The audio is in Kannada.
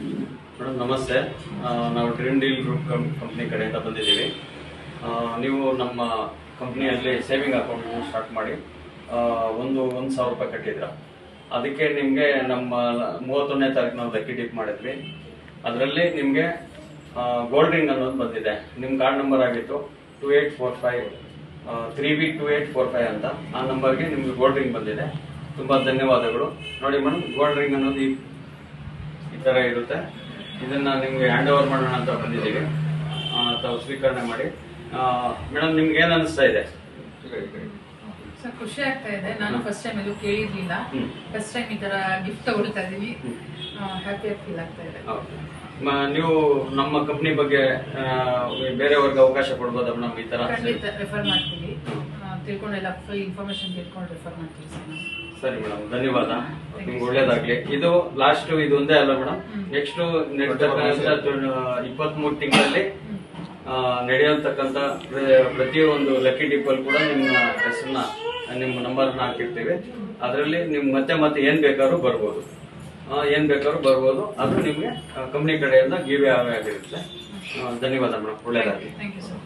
ಮೇಡಮ್ ನಮಸ್ತೆ. ನಾವು ಡ್ರೀಮ್ ಡೀಲ್ ಗ್ರೂಪ್ ಕಂಪ್ನಿ ಕಡೆಯಿಂದ ಬಂದಿದ್ದೀವಿ. ನೀವು ನಮ್ಮ ಕಂಪ್ನಿಯಲ್ಲಿ ಸೇವಿಂಗ್ ಅಕೌಂಟ್ ಸ್ಟಾರ್ಟ್ ಮಾಡಿ 1,000 ರೂಪಾಯಿ ಕಟ್ಟಿದ್ರ. ಅದಕ್ಕೆ ನಿಮಗೆ ನಮ್ಮ 31ನೇ ತಾರೀಕು ನಾವು ಲಕ್ಕಿ ಡಿಪ್ ಮಾಡಿದ್ವಿ. ಅದರಲ್ಲಿ ನಿಮಗೆ ಗೋಲ್ಡ್ ರಿಂಗ್ ಅನ್ನೋದು ಬಂದಿದೆ. ನಿಮ್ಮ ಕಾರ್ಡ್ ನಂಬರ್ ಆಗಿತ್ತು 2845 3B2845 ಅಂತ. ಆ ನಂಬರ್ಗೆ ನಿಮ್ಗೆ ಗೋಲ್ಡ್ ರಿಂಗ್ ಬಂದಿದೆ. ತುಂಬ ಧನ್ಯವಾದಗಳು. ನೋಡಿ ಮೇಡಮ್, ಗೋಲ್ಡ್ ರಿಂಗ್ ಅನ್ನೋದು ಈ ಥರ ಇರುತ್ತೆ. ಇದನ್ನ ನಿಮ್ಗೆ ಹ್ಯಾಂಡ್ ಓವರ್ ಮಾಡೋಣ ಅಂತ ಬಂದಿದ್ದೀವಿ. ತಾವು ಸ್ವೀಕರಣೆ ಮಾಡಿ. ಮೇಡಮ್, ನಿಮ್ಗೆ ಏನ್ ಅನಿಸ್ತಾ ಇದೆ? ಸರ್, ಖುಷಿ ಆಗ್ತಾ ಇದೆ. ನಾನು ಫಸ್ಟ್ ಟೈಮ್ ಎಲ್ಲೂ ಕೇಳಿರ್ಲಿಲ್ಲ. ಫಸ್ಟ್ ಟೈಮ್ ಈ ತರ ಗಿಫ್ಟ್ ತಗೊಳ್ತಾ ಇದೀವಿ. ಹ್ಯಾಪಿ ಫೀಲ್ ಆಗ್ತಾ ಇದೆ. ನೀವು ನಮ್ಮ ಕಂಪ್ನಿ ಬಗ್ಗೆ ಬೇರೆಯವ್ರಿಗೆ ಅವಕಾಶ ಕೊಡ್ಬೋದಾ ಮೇಡಮ್? ಈ ತರ ರೆಫರ್ ಮಾಡ್ತೀವಿ. ತಿಳ್ಕೊಂಡು ಎಲ್ಲ ಫುಲ್ ಇನ್ಫಾರ್ಮೇಶನ್ ತಿಳ್ಕೊಂಡು ರೆಫರ್ ಮಾಡ್ತೀವಿ ಸರ್. ಸರಿ ಮೇಡಮ್, ಧನ್ಯವಾದ. ನಿಮ್ಗೆ ಒಳ್ಳೇದಾಗ್ಲಿ. ಇದು ಲಾಸ್ಟ್, ಇದು ಒಂದೇ ಅಲ್ಲ ಮೇಡಮ್. ನೆಕ್ಸ್ಟ್ 23 ತಿಂಗಳಲ್ಲಿ ನಡೆಯತಕ್ಕಂತ ಪ್ರತಿಯೊಂದು ಲಕ್ಕಿ ಡಿಪ್ ಅಲ್ಲಿ ಕೂಡ ನಿಮ್ಮ ಹೆಸರನ್ನ, ನಿಮ್ಮ ನಂಬರ್ನ ಹಾಕಿರ್ತೀವಿ. ಅದರಲ್ಲಿ ನಿಮ್ಗೆ ಮತ್ತೆ ಏನ್ ಬೇಕಾದ್ರೂ ಬರ್ಬೋದು. ಅದು ನಿಮ್ಗೆ ಕಂಪ್ನಿ ಕಡೆಯಿಂದ ಗಿವ್ ಅವೇ ಆಗಿರುತ್ತೆ. ಧನ್ಯವಾದ ಮೇಡಮ್, ಒಳ್ಳೇದಾಗ್ಲಿ. Thank you sir.